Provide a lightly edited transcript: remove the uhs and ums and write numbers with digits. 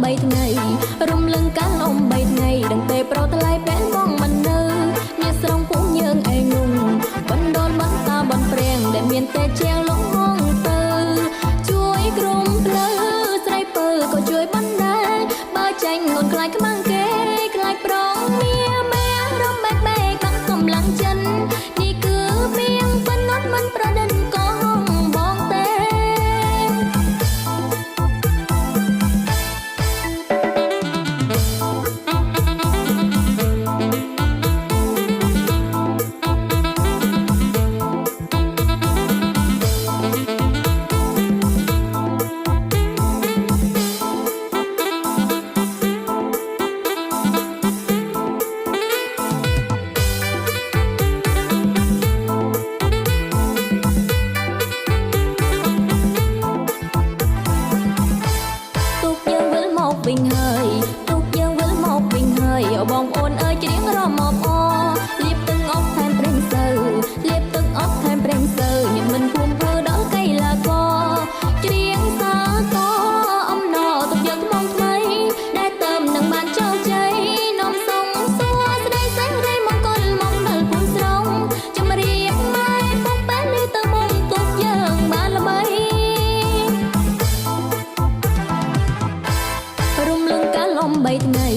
3ថ្ងៃរំលឹងកាលអំ3ថ្ងៃដឹងពេលប្រថ្លៃបែនបងមិននៅញាស្រងពួកយើងឯងងបណ្ដុលបន្តាបនព្រៀងដែលមានតែជាងលងហងទៅជួយក្រុមភ្លឺស្រីពើក៏ជួយបណ្ដាបើចាញ់ងន់ខ្លាចខ្មាំងគេខ្លាចប្រងមាម៉ែរំបែកបែកបាក់កម្លាំងចិននេះគឺពីងប៉ុណ្ណោះមិនប្រដិនក៏ហងបងទេវិញហើយទុកយើងវិលមកវិញហើយបងប្អូនអើយច្រៀងរមប់អលៀបទឹកអប់ថែមប្រេងសូវលៀបទឹកអប់ថែមប្រេងសូវញ៉ាំមិនភូមិធ្វើដល់កៃឡាករច្រៀងសាកអំណរទុកយើងថ្មថ្មីដែលទៅនឹងបានជោគជ័យនាំសុំសួស្ដីសេរីមង្គលមកដល់ភូមិស្រងជំរាបម៉ែពុកបែននេះទៅមុំទុកយើងបានល្បីរំលឹងកាលអំ3ថ្ងៃ